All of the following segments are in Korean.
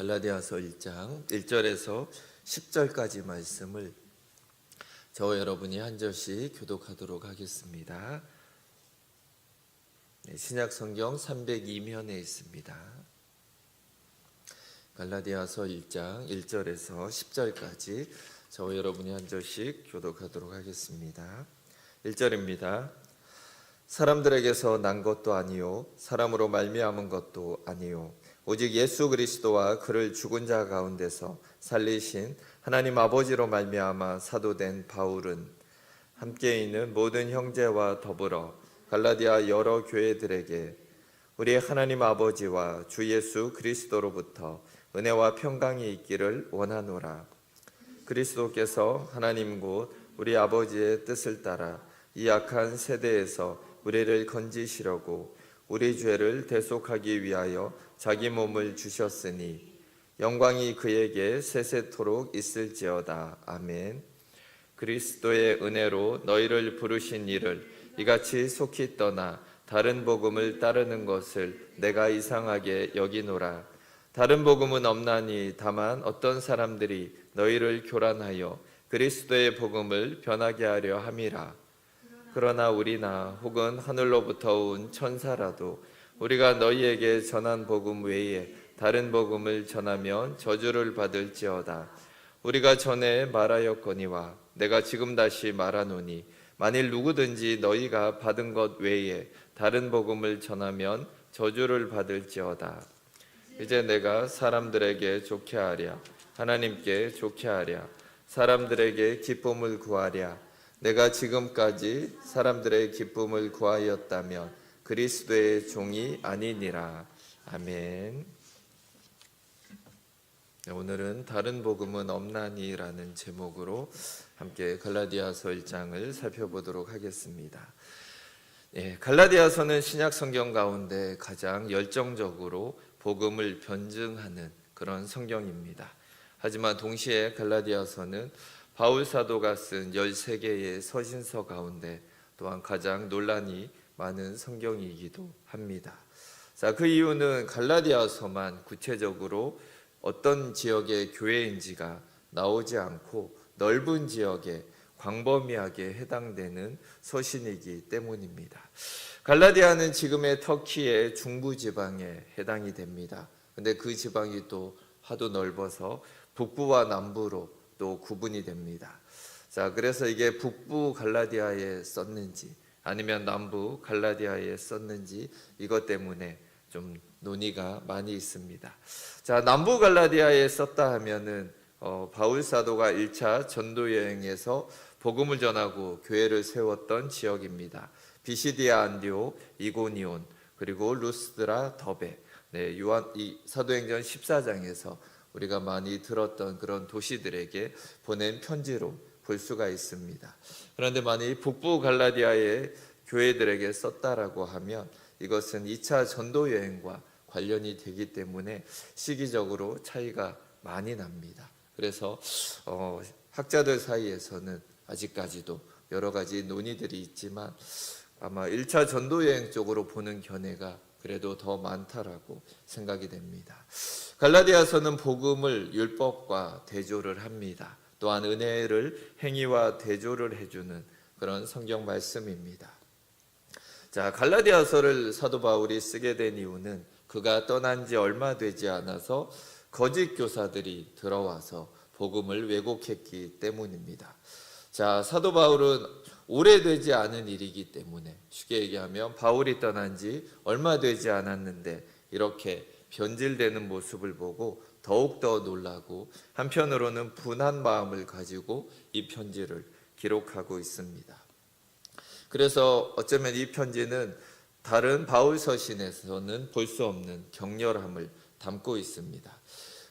갈라디아서 1장 1절에서 10절까지 말씀을 저와 여러분이 한 절씩 교독하도록 하겠습니다. 신약 성경 302면에 있습니다. 갈라디아서 1장 1절에서 10절까지 저와 여러분이 한 절씩 교독하도록 하겠습니다. 1절입니다. 사람들에게서 난 것도 아니요 사람으로 말미암은 것도 아니요 오직 예수 그리스도와 그를 죽은 자 가운데서 살리신 하나님 아버지로 말미암아 사도된 바울은 함께 있는 모든 형제와 더불어 갈라디아 여러 교회들에게 우리 하나님 아버지와 주 예수 그리스도로부터 은혜와 평강이 있기를 원하노라. 그리스도께서 하나님 곧 우리 아버지의 뜻을 따라 이 악한 세대에서 우리를 건지시려고 우리 죄를 대속하기 위하여 자기 몸을 주셨으니 영광이 그에게 세세토록 있을지어다. 아멘. 그리스도의 은혜로 너희를 부르신 이를 이같이 속히 떠나 다른 복음을 따르는 것을 내가 이상하게 여기노라. 다른 복음은 없나니 다만 어떤 사람들이 너희를 교란하여 그리스도의 복음을 변하게 하려 함이라. 그러나 우리나 혹은 하늘로부터 온 천사라도 우리가 너희에게 전한 복음 외에 다른 복음을 전하면 저주를 받을지어다. 우리가 전에 말하였거니와 내가 지금 다시 말하노니 만일 누구든지 너희가 받은 것 외에 다른 복음을 전하면 저주를 받을지어다. 이제 내가 사람들에게 좋게 하랴 하나님께 좋게 하랴 사람들에게 기쁨을 구하랴. 내가 지금까지 사람들의 기쁨을 구하였다면 그리스도의 종이 아니니라. 아멘. 오늘은 다른 복음은 없나니라는 제목으로 함께 갈라디아서 1장을 살펴보도록 하겠습니다. 갈라디아서는 신약 성경 가운데 가장 열정적으로 복음을 변증하는 그런 성경입니다. 하지만 동시에 갈라디아서는 바울 사도가 쓴 13개의 서신서 가운데 또한 가장 논란이 많은 성경이기도 합니다. 자, 그 이유는 갈라디아서만 구체적으로 어떤 지역의 교회인지가 나오지 않고 넓은 지역에 광범위하게 해당되는 서신이기 때문입니다. 갈라디아는 지금의 터키의 중부 지방에 해당이 됩니다. 근데 그 지방이 또 하도 넓어서 북부와 남부로 또 구분이 됩니다. 자, 그래서 이게 북부 갈라디아에 썼는지 아니면 남부 갈라디아에 썼는지 이것 때문에 좀 논의가 많이 있습니다. 자, 남부 갈라디아에 썼다 하면은 바울 사도가 1차 전도 여행에서 복음을 전하고 교회를 세웠던 지역입니다. 비시디아 안디오, 이고니온, 그리고 루스드라, 더베. 이 사도행전 14장에서 우리가 많이 들었던 그런 도시들에게 보낸 편지로 볼 수가 있습니다. 그런데 만약 북부 갈라디아의 교회들에게 썼다라고 하면 이것은 2차 전도 여행과 관련이 되기 때문에 시기적으로 차이가 많이 납니다. 그래서 학자들 사이에서는 아직까지도 여러 가지 논의들이 있지만 아마 1차 전도 여행 쪽으로 보는 견해가 그래도 더 많다라고 생각이 됩니다. 갈라디아서는 복음을 율법과 대조를 합니다. 또한 은혜를 행위와 대조를 해주는 그런 성경 말씀입니다. 자, 갈라디아서를 사도 바울이 쓰게 된 이유는 그가 떠난 지 얼마 되지 않아서 거짓 교사들이 들어와서 복음을 왜곡했기 때문입니다. 자, 사도 바울은 오래되지 않은 일이기 때문에 쉽게 얘기하면 바울이 떠난 지 얼마 되지 않았는데 이렇게 변질되는 모습을 보고 더욱더 놀라고 한편으로는 분한 마음을 가지고 이 편지를 기록하고 있습니다. 그래서 어쩌면 이 편지는 다른 바울 서신에서는 볼 수 없는 격렬함을 담고 있습니다.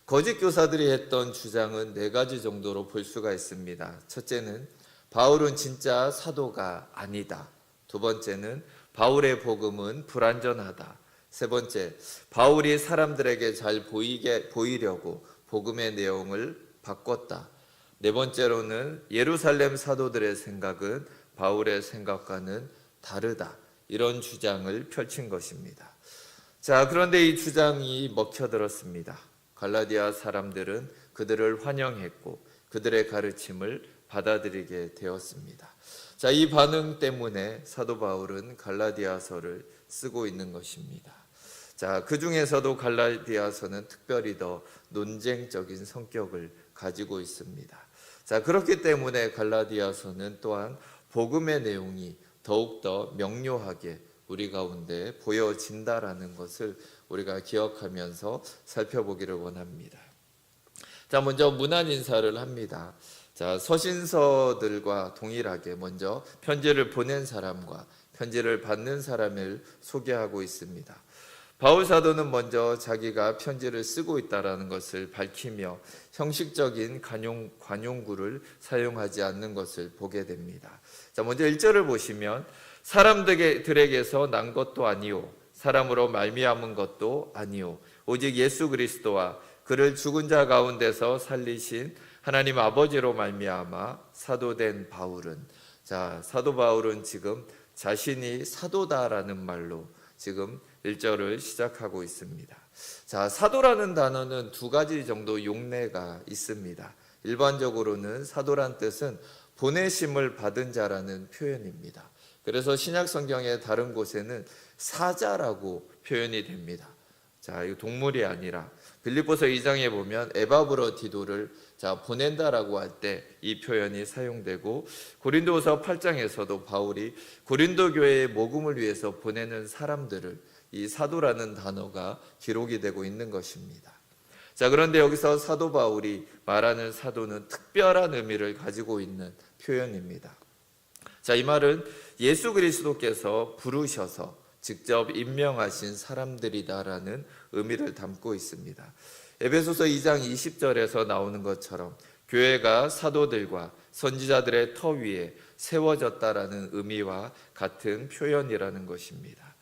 거짓 교사들이 했던 주장은 4가지 정도로 볼 수가 있습니다. 첫째는 바울은 진짜 사도가 아니다. 두 번째는 바울의 복음은 불완전하다. 세 번째, 바울이 사람들에게 잘 보이려고 복음의 내용을 바꿨다. 네 번째로는 예루살렘 사도들의 생각은 바울의 생각과는 다르다. 이런 주장을 펼친 것입니다. 자, 그런데 이 주장이 먹혀들었습니다. 갈라디아 사람들은 그들을 환영했고 그들의 가르침을 받아들이게 되었습니다. 자, 이 반응 때문에 사도 바울은 갈라디아서를 쓰고 있는 것입니다. 자, 그 중에서도 갈라디아서는 특별히 더 논쟁적인 성격을 가지고 있습니다. 자, 그렇기 때문에 갈라디아서는 또한 복음의 내용이 더욱더 명료하게 우리 가운데 보여진다라는 것을 우리가 기억하면서 살펴보기를 원합니다. 자, 먼저 문안 인사를 합니다. 자, 서신서들과 동일하게 먼저 편지를 보낸 사람과 편지를 받는 사람을 소개하고 있습니다. 바울 사도는 먼저 자기가 편지를 쓰고 있다는 것을 밝히며 형식적인 관용구를 사용하지 않는 것을 보게 됩니다. 자, 먼저 1절을 보시면 사람들에게서 난 것도 아니오 사람으로 말미암은 것도 아니오 오직 예수 그리스도와 그를 죽은 자 가운데서 살리신 하나님 아버지로 말미암아 사도된 바울은, 자, 사도 바울은 지금 자신이 사도다라는 말로 지금 1절을 시작하고 있습니다. 자, 사도라는 단어는 두 가지 정도 용례가 있습니다. 일반적으로는 사도란 뜻은 보내심을 받은 자라는 표현입니다. 그래서 신약 성경의 다른 곳에는 사자라고 표현이 됩니다. 자, 이거 동물이 아니라 빌립보서 2장에 보면 에바브로디도를 보낸다라고 할 때 이 표현이 사용되고, 고린도후서 8장에서도 바울이 고린도 교회의 모금을 위해서 보내는 사람들을 이 사도라는 단어가 기록이 되고 있는 것입니다. 자, 그런데 여기서 사도 바울이 말하는 사도는 특별한 의미를 가지고 있는 표현입니다. 자, 이 말은 예수 그리스도께서 부르셔서 직접 임명하신 사람들이다라는 의미를 담고 있습니다. 에베소서 2장 20절에서 나오는 것처럼 교회가 사도들과 선지자들의 터 위에 세워졌다라는 의미와 같은 표현이라는 것입니다.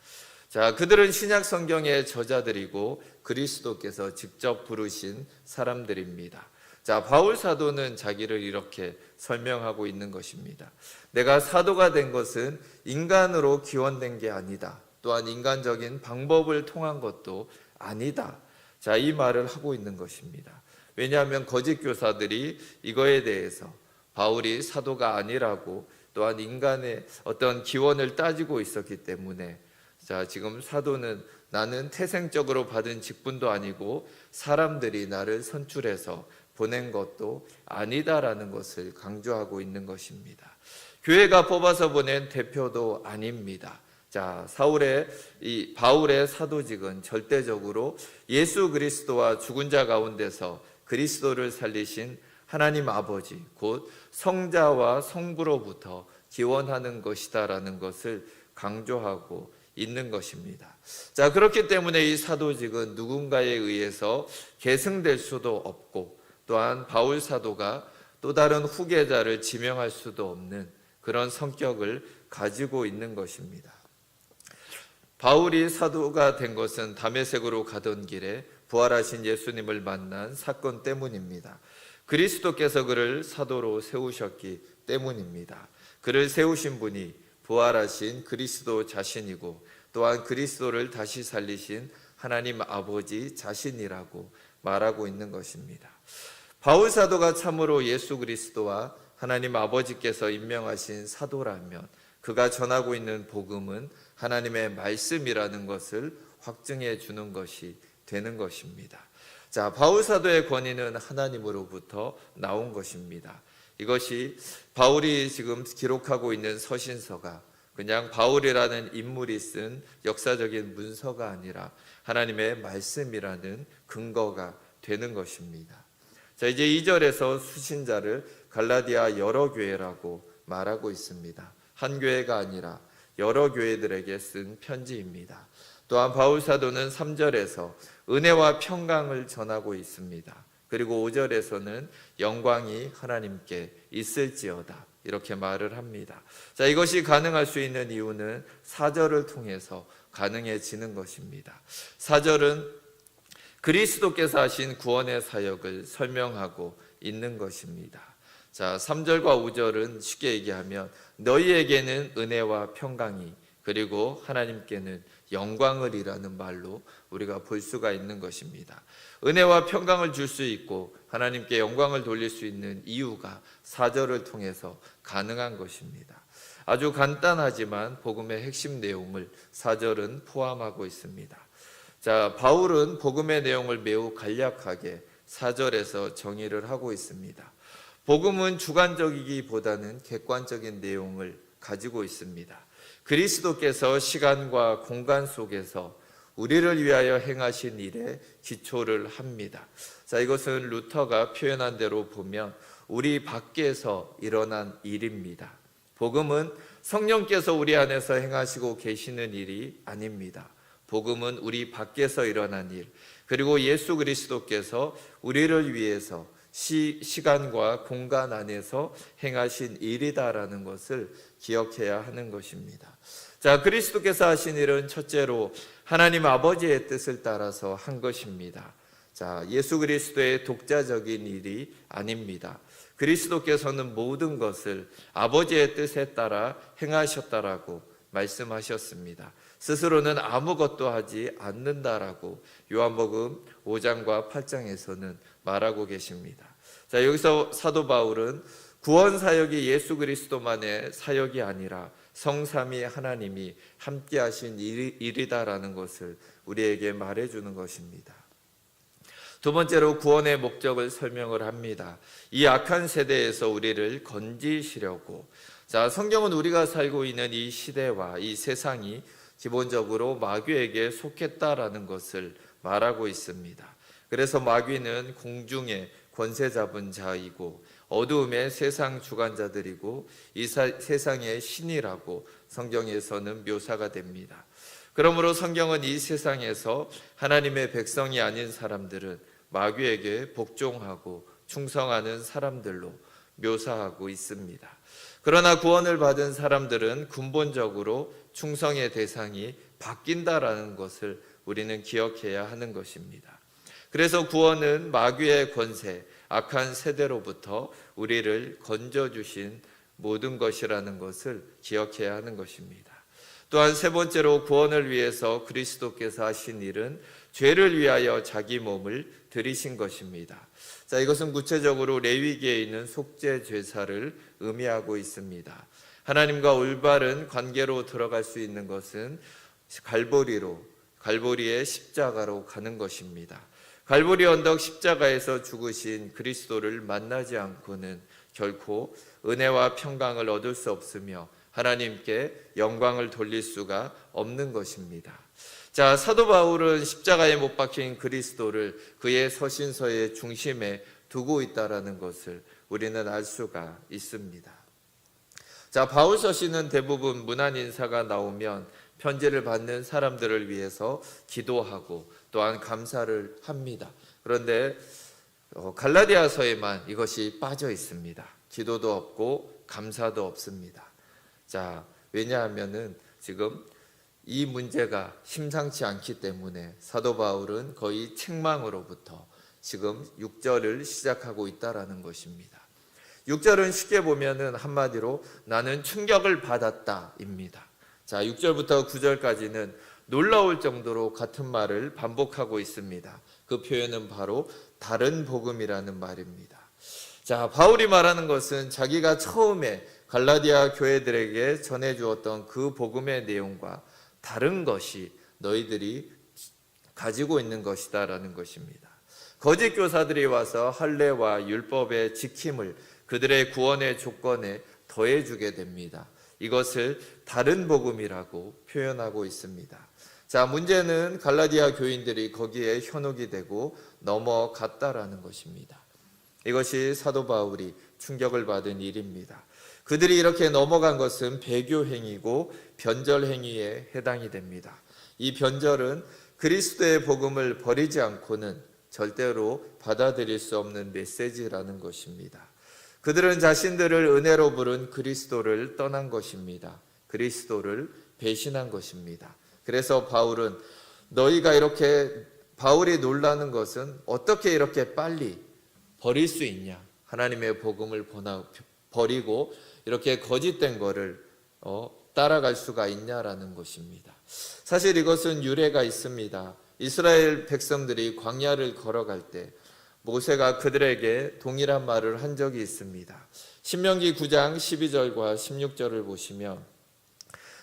자, 그들은 신약 성경의 저자들이고 그리스도께서 직접 부르신 사람들입니다. 자, 바울 사도는 자기를 이렇게 설명하고 있는 것입니다. 내가 사도가 된 것은 인간으로 기원된 게 아니다. 또한 인간적인 방법을 통한 것도 아니다. 자, 이 말을 하고 있는 것입니다. 왜냐하면 거짓 교사들이 이거에 대해서 바울이 사도가 아니라고 또한 인간의 어떤 기원을 따지고 있었기 때문에, 자, 지금 사도는 나는 태생적으로 받은 직분도 아니고 사람들이 나를 선출해서 보낸 것도 아니다라는 것을 강조하고 있는 것입니다. 교회가 뽑아서 보낸 대표도 아닙니다. 자, 바울의 사도직은 절대적으로 예수 그리스도와 죽은 자 가운데서 그리스도를 살리신 하나님 아버지 곧 성자와 성부로부터 기원하는 것이다라는 것을 강조하고 있는 것입니다. 자, 그렇기 때문에 이 사도직은 누군가에 의해서 계승될 수도 없고, 또한 바울 사도가 또 다른 후계자를 지명할 수도 없는 그런 성격을 가지고 있는 것입니다. 바울이 사도가 된 것은 다메섹으로 가던 길에 부활하신 예수님을 만난 사건 때문입니다. 그리스도께서 그를 사도로 세우셨기 때문입니다. 그를 세우신 분이 부활하신 그리스도 자신이고, 또한 그리스도를 다시 살리신 하나님 아버지 자신이라고 말하고 있는 것입니다. 바울 사도가 참으로 예수 그리스도와 하나님 아버지께서 임명하신 사도라면 그가 전하고 있는 복음은 하나님의 말씀이라는 것을 확증해 주는 것이 되는 것입니다. 자, 바울 사도의 권위는 하나님으로부터 나온 것입니다. 이것이 바울이 지금 기록하고 있는 서신서가 그냥 바울이라는 인물이 쓴 역사적인 문서가 아니라 하나님의 말씀이라는 근거가 되는 것입니다. 자, 이제 2절에서 수신자를 갈라디아 여러 교회라고 말하고 있습니다. 한 교회가 아니라 여러 교회들에게 쓴 편지입니다. 또한 바울 사도는 3절에서 은혜와 평강을 전하고 있습니다. 그리고 5절에서는 영광이 하나님께 있을지어다 이렇게 말을 합니다. 자, 이것이 가능할 수 있는 이유는 4절을 통해서 가능해지는 것입니다. 4절은 그리스도께서 하신 구원의 사역을 설명하고 있는 것입니다. 자, 3절과 5절은 쉽게 얘기하면 너희에게는 은혜와 평강이, 그리고 하나님께는 영광을이라는 말로 우리가 볼 수가 있는 것입니다. 은혜와 평강을 줄 수 있고 하나님께 영광을 돌릴 수 있는 이유가 4절을 통해서 가능한 것입니다. 아주 간단하지만 복음의 핵심 내용을 4절은 포함하고 있습니다. 자, 바울은 복음의 내용을 매우 간략하게 4절에서 정의를 하고 있습니다. 복음은 주관적이기보다는 객관적인 내용을 가지고 있습니다. 그리스도께서 시간과 공간 속에서 우리를 위하여 행하신 일에 기초를 합니다. 자, 이것은 루터가 표현한 대로 보면 우리 밖에서 일어난 일입니다. 복음은 성령께서 우리 안에서 행하시고 계시는 일이 아닙니다. 복음은 우리 밖에서 일어난 일, 그리고 예수 그리스도께서 우리를 위해서 시간과 공간 안에서 행하신 일이다라는 것을 기억해야 하는 것입니다. 자, 그리스도께서 하신 일은 첫째로 하나님 아버지의 뜻을 따라서 한 것입니다. 자, 예수 그리스도의 독자적인 일이 아닙니다. 그리스도께서는 모든 것을 아버지의 뜻에 따라 행하셨다라고 말씀하셨습니다. 스스로는 아무것도 하지 않는다라고 요한복음 5장과 8장에서는 말하고 계십니다. 자, 여기서 사도 바울은 구원 사역이 예수 그리스도만의 사역이 아니라 성삼위 하나님이 함께 하신 일이다라는 것을 우리에게 말해주는 것입니다. 두 번째로 구원의 목적을 설명을 합니다. 이 악한 세대에서 우리를 건지시려고. 자, 성경은 우리가 살고 있는 이 시대와 이 세상이 기본적으로 마귀에게 속했다라는 것을 말하고 있습니다. 그래서 마귀는 공중의 권세 잡은 자이고 어두움의 세상 주관자들이고 이 세상의 신이라고 성경에서는 묘사가 됩니다. 그러므로 성경은 이 세상에서 하나님의 백성이 아닌 사람들은 마귀에게 복종하고 충성하는 사람들로 묘사하고 있습니다. 그러나 구원을 받은 사람들은 근본적으로 충성의 대상이 바뀐다라는 것을 우리는 기억해야 하는 것입니다. 그래서 구원은 마귀의 권세, 악한 세대로부터 우리를 건져주신 모든 것이라는 것을 기억해야 하는 것입니다. 또한 세 번째로 구원을 위해서 그리스도께서 하신 일은 죄를 위하여 자기 몸을 들이신 것입니다. 자, 이것은 구체적으로 레위기에 있는 속죄 제사를 의미하고 있습니다. 하나님과 올바른 관계로 들어갈 수 있는 것은 갈보리의 십자가로 가는 것입니다. 갈보리 언덕 십자가에서 죽으신 그리스도를 만나지 않고는 결코 은혜와 평강을 얻을 수 없으며 하나님께 영광을 돌릴 수가 없는 것입니다. 자, 사도 바울은 십자가에 못 박힌 그리스도를 그의 서신서의 중심에 두고 있다라는 것을 우리는 알 수가 있습니다. 자, 바울 서신은 대부분 문안 인사가 나오면 편지를 받는 사람들을 위해서 기도하고 또한 감사를 합니다. 그런데 갈라디아서에만 이것이 빠져 있습니다. 기도도 없고 감사도 없습니다. 자, 왜냐하면은 지금 이 문제가 심상치 않기 때문에 사도 바울은 거의 책망으로부터 지금 6절을 시작하고 있다라는 것입니다. 6절은 쉽게 보면은 한마디로 나는 충격을 받았다입니다. 자, 6절부터 9절까지는 놀라울 정도로 같은 말을 반복하고 있습니다. 그 표현은 바로 다른 복음이라는 말입니다. 자, 바울이 말하는 것은 자기가 처음에 갈라디아 교회들에게 전해주었던 그 복음의 내용과 다른 것이 너희들이 가지고 있는 것이다라는 것입니다. 거짓 교사들이 와서 할례와 율법의 지킴을 그들의 구원의 조건에 더해주게 됩니다. 이것을 다른 복음이라고 표현하고 있습니다. 자, 문제는 갈라디아 교인들이 거기에 현혹이 되고 넘어갔다라는 것입니다. 이것이 사도 바울이 충격을 받은 일입니다. 그들이 이렇게 넘어간 것은 배교 행위고 변절 행위에 해당이 됩니다. 이 변절은 그리스도의 복음을 버리지 않고는 절대로 받아들일 수 없는 메시지라는 것입니다. 그들은 자신들을 은혜로 부른 그리스도를 떠난 것입니다. 그리스도를 배신한 것입니다. 그래서 바울은 너희가 이렇게 바울이 놀라는 것은 어떻게 이렇게 빨리 버릴 수 있냐? 하나님의 복음을 버리고 이렇게 거짓된 거를 따라갈 수가 있냐라는 것입니다. 사실 이것은 유래가 있습니다. 이스라엘 백성들이 광야를 걸어갈 때 모세가 그들에게 동일한 말을 한 적이 있습니다. 신명기 9장 12절과 16절을 보시면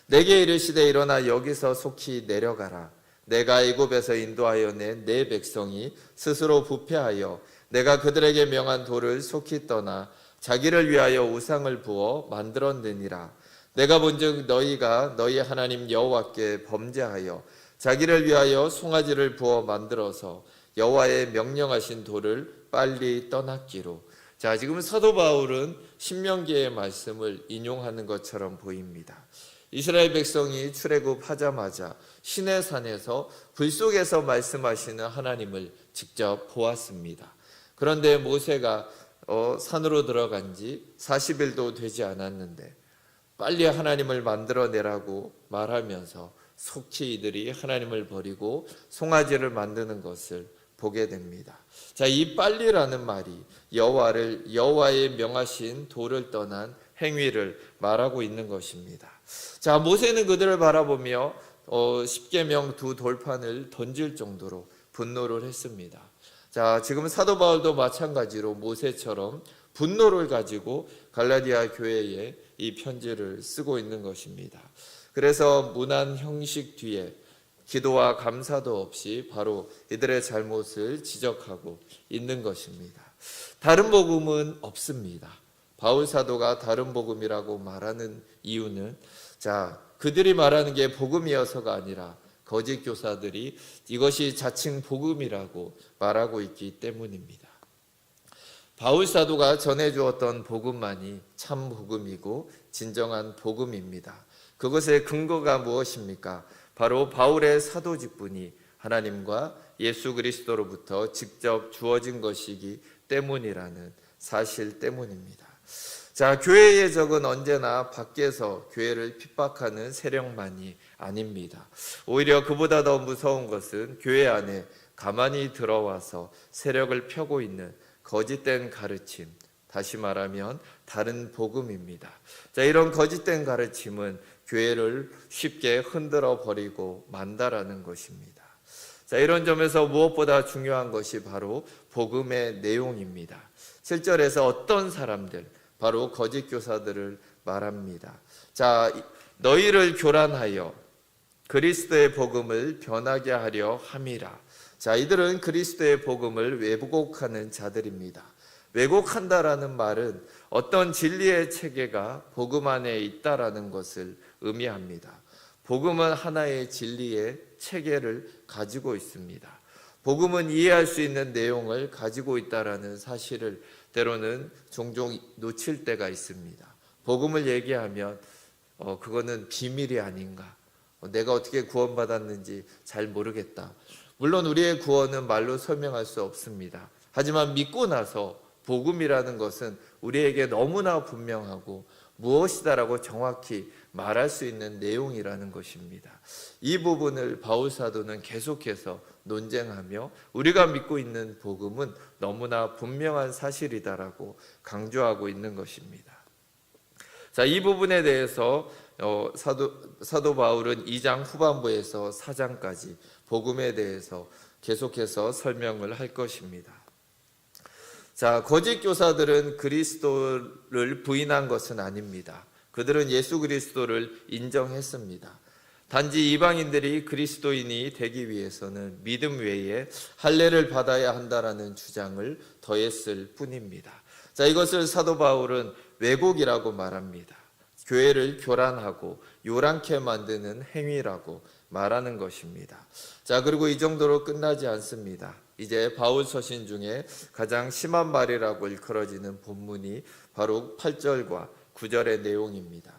내게 이르시되 일어나 여기서 속히 내려가라. 내가 애굽에서 인도하여 낸 내 백성이 스스로 부패하여 내가 그들에게 명한 돌을 속히 떠나 자기를 위하여 우상을 부어 만들었느니라. 내가 본즉 너희가 너희 하나님 여호와께 범죄하여 자기를 위하여 송아지를 부어 만들어서 여호와의 명령하신 돌을 빨리 떠났기로. 자, 지금 사도 바울은 신명기의 말씀을 인용하는 것처럼 보입니다. 이스라엘 백성이 출애굽하자마자 시내산에서 불 속에서 말씀하시는 하나님을 직접 보았습니다. 그런데 모세가 산으로 들어간 지 40일도 되지 않았는데 빨리 하나님을 만들어내라고 말하면서 속히 이들이 하나님을 버리고 송아지를 만드는 것을 보게 됩니다. 자, 이 빨리라는 말이 여호와의 명하신 돌을 떠난 행위를 말하고 있는 것입니다. 자, 모세는 그들을 바라보며 십계명 두 돌판을 던질 정도로 분노를 했습니다. 자, 지금 사도 바울도 마찬가지로 모세처럼 분노를 가지고 갈라디아 교회에 이 편지를 쓰고 있는 것입니다. 그래서 문안 형식 뒤에 기도와 감사도 없이 바로 이들의 잘못을 지적하고 있는 것입니다. 다른 복음은 없습니다. 바울 사도가 다른 복음이라고 말하는 이유는 그들이 말하는 게 복음이어서가 아니라 거짓 교사들이 이것이 자칭 복음이라고 말하고 있기 때문입니다. 바울 사도가 전해주었던 복음만이 참 복음이고 진정한 복음입니다. 그것의 근거가 무엇입니까? 바로 바울의 사도 직분이 하나님과 예수 그리스도로부터 직접 주어진 것이기 때문이라는 사실 때문입니다. 자, 교회의 적은 언제나 밖에서 교회를 핍박하는 세력만이 아닙니다. 오히려 그보다 더 무서운 것은 교회 안에 가만히 들어와서 세력을 펴고 있는 거짓된 가르침, 다시 말하면 다른 복음입니다. 자, 이런 거짓된 가르침은 교회를 쉽게 흔들어 버리고 만다라는 것입니다. 자, 이런 점에서 무엇보다 중요한 것이 바로 복음의 내용입니다. 7절에서 어떤 사람들, 바로 거짓 교사들을 말합니다. 자, 너희를 교란하여 그리스도의 복음을 변하게 하려 함이라. 자, 이들은 그리스도의 복음을 왜곡하는 자들입니다. 왜곡한다라는 말은 어떤 진리의 체계가 복음 안에 있다라는 것을 의미합니다. 복음은 하나의 진리의 체계를 가지고 있습니다. 복음은 이해할 수 있는 내용을 가지고 있다라는 사실을 때로는 종종 놓칠 때가 있습니다. 복음을 얘기하면 그거는 비밀이 아닌가, 내가 어떻게 구원받았는지 잘 모르겠다. 물론 우리의 구원은 말로 설명할 수 없습니다. 하지만 믿고 나서 복음이라는 것은 우리에게 너무나 분명하고 무엇이다라고 정확히 말할 수 있는 내용이라는 것입니다. 이 부분을 바울 사도는 계속해서 논쟁하며 우리가 믿고 있는 복음은 너무나 분명한 사실이다라고 강조하고 있는 것입니다. 자, 이 부분에 대해서 사도 바울은 2장 후반부에서 4장까지 복음에 대해서 계속해서 설명을 할 것입니다. 자, 거짓 교사들은 그리스도를 부인한 것은 아닙니다. 그들은 예수 그리스도를 인정했습니다. 단지 이방인들이 그리스도인이 되기 위해서는 믿음 외에 할례를 받아야 한다라는 주장을 더했을 뿐입니다. 자, 이것을 사도 바울은 왜곡이라고 말합니다. 교회를 교란하고 요란케 만드는 행위라고 말하는 것입니다. 자, 그리고 이 정도로 끝나지 않습니다. 이제 바울 서신 중에 가장 심한 말이라고 일컬어지는 본문이 바로 8절과 9절의 내용입니다.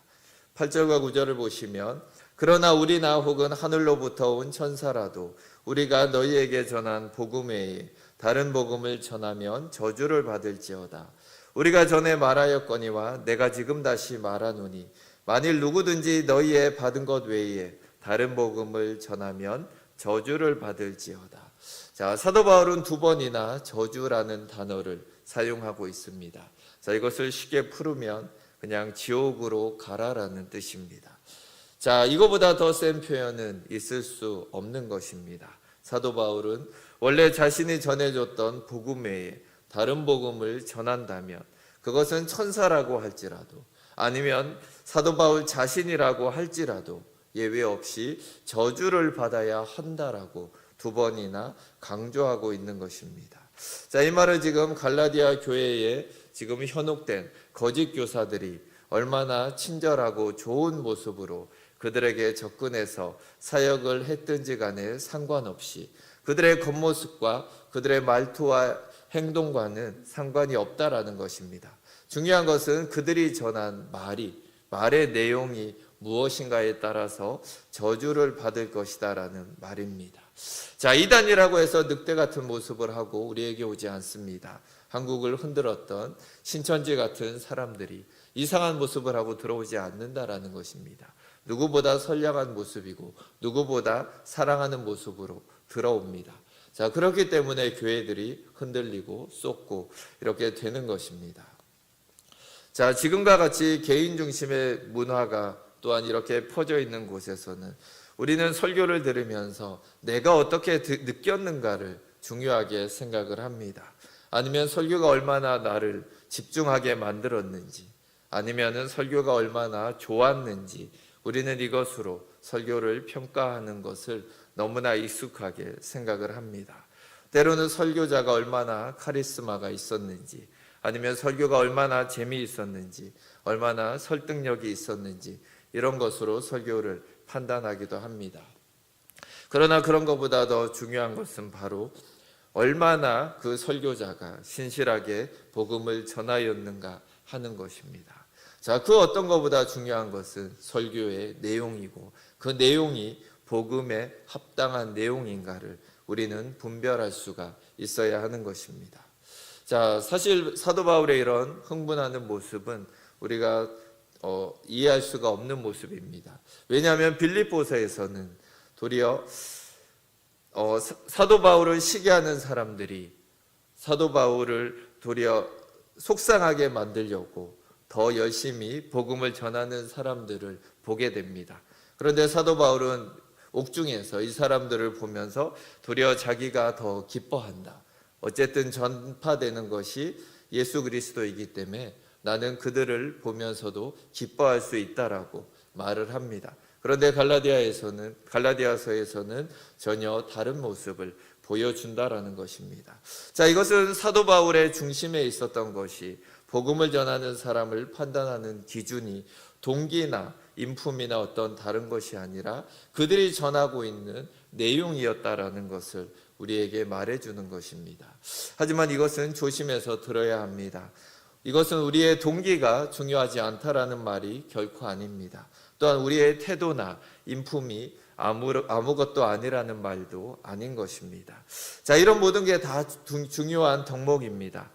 8절과 9절을 보시면 그러나 우리나 혹은 하늘로부터 온 천사라도 우리가 너희에게 전한 복음 외에 다른 복음을 전하면 저주를 받을지어다. 우리가 전에 말하였거니와 내가 지금 다시 말하노니 만일 누구든지 너희의 받은 것 외에 다른 복음을 전하면 저주를 받을지어다. 자, 사도 바울은 두 번이나 저주라는 단어를 사용하고 있습니다. 자, 이것을 쉽게 풀으면 그냥 지옥으로 가라라는 뜻입니다. 자, 이거보다 더 센 표현은 있을 수 없는 것입니다. 사도 바울은 원래 자신이 전해줬던 복음 외에 다른 복음을 전한다면 그것은 천사라고 할지라도 아니면 사도 바울 자신이라고 할지라도 예외 없이 저주를 받아야 한다라고 두 번이나 강조하고 있는 것입니다. 자, 이 말을 지금 갈라디아 교회에 지금 현혹된 거짓 교사들이 얼마나 친절하고 좋은 모습으로 그들에게 접근해서 사역을 했든지 간에 상관없이 그들의 겉모습과 그들의 말투와 행동과는 상관이 없다라는 것입니다. 중요한 것은 그들이 전한 말의 내용이 무엇인가에 따라서 저주를 받을 것이다라는 말입니다. 자, 이단이라고 해서 늑대 같은 모습을 하고 우리에게 오지 않습니다. 한국을 흔들었던 신천지 같은 사람들이 이상한 모습을 하고 들어오지 않는다라는 것입니다. 누구보다 선량한 모습이고 누구보다 사랑하는 모습으로 들어옵니다. 자, 그렇기 때문에 교회들이 흔들리고 쏟고 이렇게 되는 것입니다. 자, 지금과 같이 개인 중심의 문화가 또한 이렇게 퍼져 있는 곳에서는 우리는 설교를 들으면서 내가 어떻게 느꼈는가를 중요하게 생각을 합니다. 아니면 설교가 얼마나 나를 집중하게 만들었는지, 아니면은 설교가 얼마나 좋았는지, 우리는 이것으로 설교를 평가하는 것을 너무나 익숙하게 생각을 합니다. 때로는 설교자가 얼마나 카리스마가 있었는지, 아니면 설교가 얼마나 재미있었는지, 얼마나 설득력이 있었는지 이런 것으로 설교를 판단하기도 합니다. 그러나 그런 것보다 더 중요한 것은 바로 얼마나 그 설교자가 신실하게 복음을 전하였는가 하는 것입니다. 자, 그 어떤 것보다 중요한 것은 설교의 내용이고 그 내용이 복음에 합당한 내용인가를 우리는 분별할 수가 있어야 하는 것입니다. 자, 사실 사도 바울의 이런 흥분하는 모습은 우리가 이해할 수가 없는 모습입니다. 왜냐하면 빌립보서에서는 도리어 사도 바울을 시기하는 사람들이 사도 바울을 도리어 속상하게 만들려고 더 열심히 복음을 전하는 사람들을 보게 됩니다. 그런데 사도 바울은 옥중에서 이 사람들을 보면서 도리어 자기가 더 기뻐한다. 어쨌든 전파되는 것이 예수 그리스도이기 때문에 나는 그들을 보면서도 기뻐할 수 있다라고 말을 합니다. 그런데 갈라디아서에서는 전혀 다른 모습을 보여준다라는 것입니다. 자, 이것은 사도 바울의 중심에 있었던 것이 복음을 전하는 사람을 판단하는 기준이 동기나 인품이나 어떤 다른 것이 아니라 그들이 전하고 있는 내용이었다라는 것을 우리에게 말해주는 것입니다. 하지만 이것은 조심해서 들어야 합니다. 이것은 우리의 동기가 중요하지 않다라는 말이 결코 아닙니다. 또한 우리의 태도나 인품이 아무것도 아니라는 말도 아닌 것입니다. 자, 이런 모든 게 다 중요한 덕목입니다.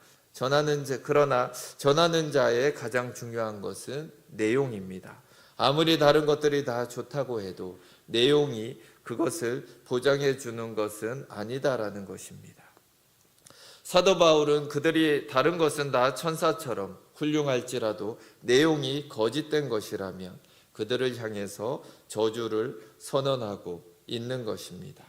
그러나 전하는 자의 가장 중요한 것은 내용입니다. 아무리 다른 것들이 다 좋다고 해도 내용이 그것을 보장해 주는 것은 아니다라는 것입니다. 사도 바울은 그들이 다른 것은 다 천사처럼 훌륭할지라도 내용이 거짓된 것이라면 그들을 향해서 저주를 선언하고 있는 것입니다.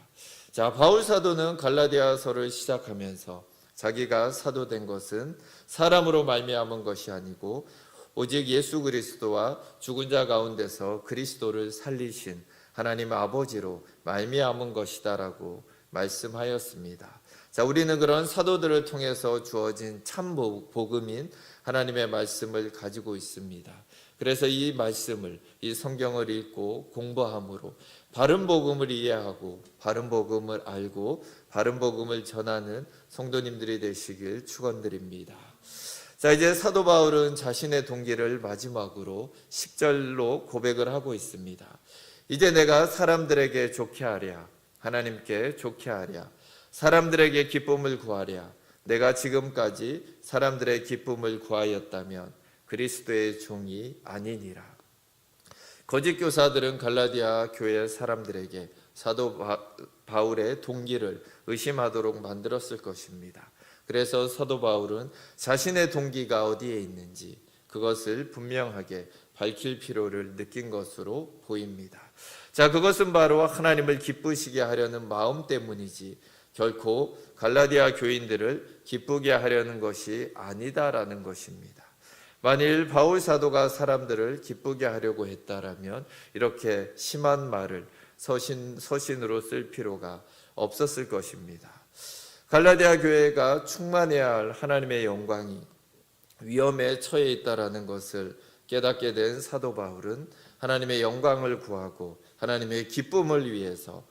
자, 바울 사도는 갈라디아서를 시작하면서 자기가 사도된 것은 사람으로 말미암은 것이 아니고 오직 예수 그리스도와 죽은 자 가운데서 그리스도를 살리신 하나님 아버지로 말미암은 것이다라고 말씀하였습니다. 자, 우리는 그런 사도들을 통해서 주어진 참 복음인 하나님의 말씀을 가지고 있습니다. 그래서 이 말씀을, 이 성경을 읽고 공부함으로 바른 복음을 이해하고 바른 복음을 알고 바른 복음을 전하는 성도님들이 되시길 축원드립니다. 자, 이제 사도 바울은 자신의 동기를 마지막으로 10절로 고백을 하고 있습니다. 이제 내가 사람들에게 좋게 하랴, 하나님께 좋게 하랴, 사람들에게 기쁨을 구하랴. 내가 지금까지 사람들의 기쁨을 구하였다면 그리스도의 종이 아니니라. 거짓 교사들은 갈라디아 교회 사람들에게 사도 바울의 동기를 의심하도록 만들었을 것입니다. 그래서 사도 바울은 자신의 동기가 어디에 있는지 그것을 분명하게 밝힐 필요를 느낀 것으로 보입니다. 자, 그것은 바로 하나님을 기쁘시게 하려는 마음 때문이지 결코 갈라디아 교인들을 기쁘게 하려는 것이 아니다라는 것입니다. 만일 바울 사도가 사람들을 기쁘게 하려고 했다라면 이렇게 심한 말을 서신으로 쓸 필요가 없었을 것입니다. 갈라디아 교회가 충만해야 할 하나님의 영광이 위험에 처해 있다라는 것을 깨닫게 된 사도 바울은 하나님의 영광을 구하고 하나님의 기쁨을 위해서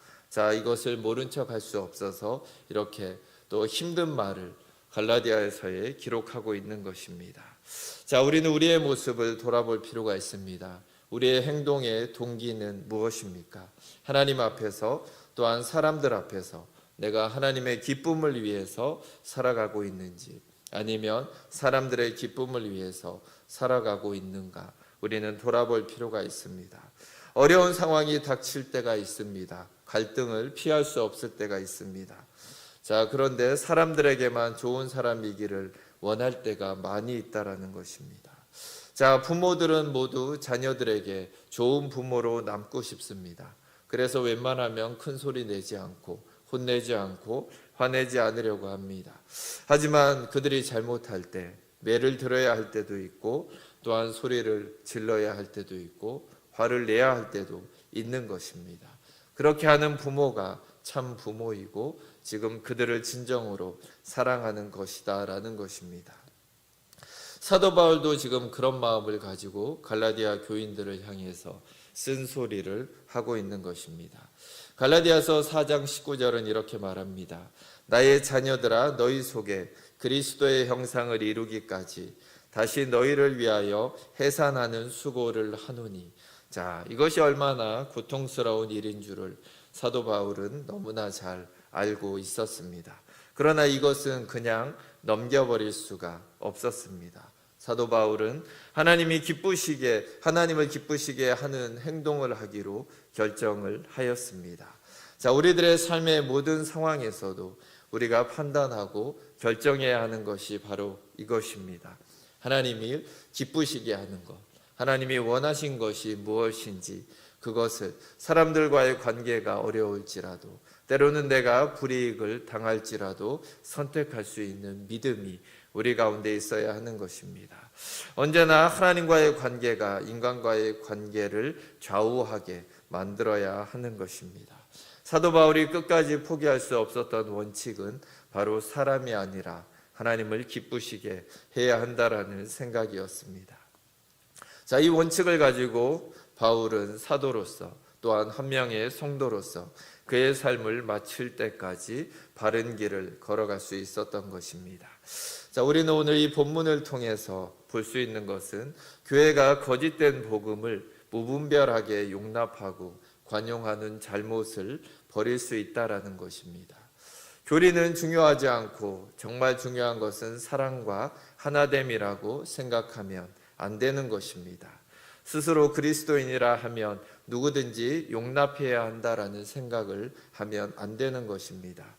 이것을 모른 척할 수 없어서 이렇게 또 힘든 말을 갈라디아서에 기록하고 있는 것입니다. 우리는 우리의 모습을 돌아볼 필요가 있습니다. 우리의 행동의 동기는 무엇입니까? 하나님 앞에서 또한 사람들 앞에서 내가 하나님의 기쁨을 위해서 살아가고 있는지 아니면 사람들의 기쁨을 위해서 살아가고 있는가 우리는 돌아볼 필요가 있습니다. 어려운 상황이 닥칠 때가 있습니다. 갈등을 피할 수 없을 때가 있습니다. 그런데 사람들에게만 좋은 사람이기를 원할 때가 많이 있다라는 것입니다. 부모들은 모두 자녀들에게 좋은 부모로 남고 싶습니다. 그래서 웬만하면 큰 소리 내지 않고 혼내지 않고 화내지 않으려고 합니다. 하지만 그들이 잘못할 때 매를 들어야 할 때도 있고 또한 소리를 질러야 할 때도 있고 화를 내야 할 때도 있는 것입니다. 그렇게 하는 부모가 참 부모이고 지금 그들을 진정으로 사랑하는 것이다라는 것입니다. 사도 바울도 지금 그런 마음을 가지고 갈라디아 교인들을 향해서 쓴소리를 하고 있는 것입니다. 갈라디아서 4장 19절은 이렇게 말합니다. 나의 자녀들아 너희 속에 그리스도의 형상을 이루기까지 다시 너희를 위하여 해산하는 수고를 하노니. 이것이 얼마나 고통스러운 일인 줄을 사도 바울은 너무나 잘 알고 있었습니다. 그러나 이것은 그냥 넘겨버릴 수가 없었습니다. 사도 바울은 하나님을 기쁘시게 하는 행동을 하기로 결정을 하였습니다. 우리들의 삶의 모든 상황에서도 우리가 판단하고 결정해야 하는 것이 바로 이것입니다. 하나님이 기쁘시게 하는 것, 하나님이 원하신 것이 무엇인지 그것을 사람들과의 관계가 어려울지라도 때로는 내가 불이익을 당할지라도 선택할 수 있는 믿음이 우리 가운데 있어야 하는 것입니다. 언제나 하나님과의 관계가 인간과의 관계를 좌우하게 만들어야 하는 것입니다. 사도 바울이 끝까지 포기할 수 없었던 원칙은 바로 사람이 아니라 하나님을 기쁘시게 해야 한다라는 생각이었습니다. 이 원칙을 가지고 바울은 사도로서 또한 한 명의 성도로서 그의 삶을 마칠 때까지 바른 길을 걸어갈 수 있었던 것입니다. 우리는 오늘 이 본문을 통해서 볼 수 있는 것은 교회가 거짓된 복음을 무분별하게 용납하고 관용하는 잘못을 버릴 수 있다라는 것입니다. 교리는 중요하지 않고 정말 중요한 것은 사랑과 하나됨이라고 생각하면 안 되는 것입니다. 스스로 그리스도인이라 하면 누구든지 용납해야 한다라는 생각을 하면 안 되는 것입니다.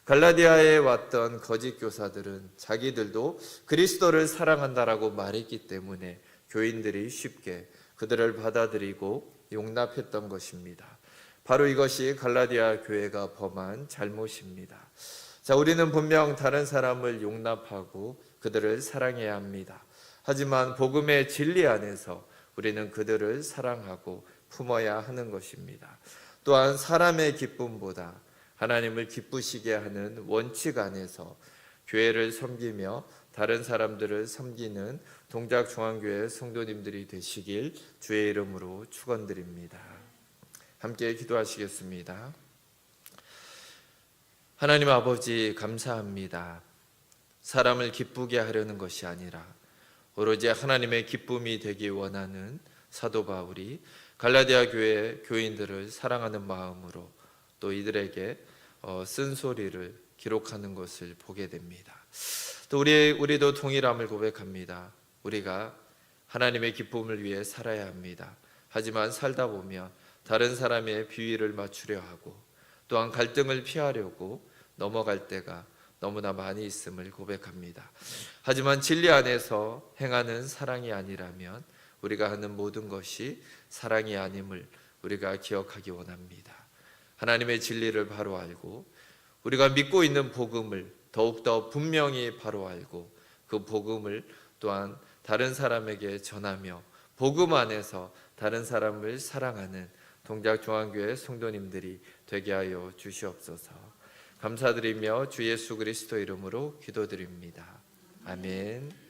갈라디아에 왔던 거짓 교사들은 자기들도 그리스도를 사랑한다라고 말했기 때문에 교인들이 쉽게 그들을 받아들이고 용납했던 것입니다. 바로 이것이 갈라디아 교회가 범한 잘못입니다. 우리는 분명 다른 사람을 용납하고 그들을 사랑해야 합니다. 하지만 복음의 진리 안에서 우리는 그들을 사랑하고 품어야 하는 것입니다. 또한 사람의 기쁨보다 하나님을 기쁘시게 하는 원칙 안에서 교회를 섬기며 다른 사람들을 섬기는 동작중앙교회 성도님들이 되시길 주의 이름으로 축원드립니다. 함께 기도하시겠습니다. 하나님 아버지 감사합니다. 사람을 기쁘게 하려는 것이 아니라 오로지 하나님의 기쁨이 되기 원하는 사도 바울이 갈라디아 교회 교인들을 사랑하는 마음으로 또 이들에게 쓴소리를 기록하는 것을 보게 됩니다. 또 우리도 동일함을 고백합니다. 우리가 하나님의 기쁨을 위해 살아야 합니다. 하지만 살다 보면 다른 사람의 비위를 맞추려 하고 또한 갈등을 피하려고 넘어갈 때가 너무나 많이 있음을 고백합니다. 하지만 진리 안에서 행하는 사랑이 아니라면 우리가 하는 모든 것이 사랑이 아님을 우리가 기억하기 원합니다. 하나님의 진리를 바로 알고 우리가 믿고 있는 복음을 더욱더 분명히 바로 알고 그 복음을 또한 다른 사람에게 전하며 복음 안에서 다른 사람을 사랑하는 동작중앙교회 성도님들이 되게 하여 주시옵소서. 감사드리며 주 예수 그리스도 이름으로 기도드립니다. 아멘.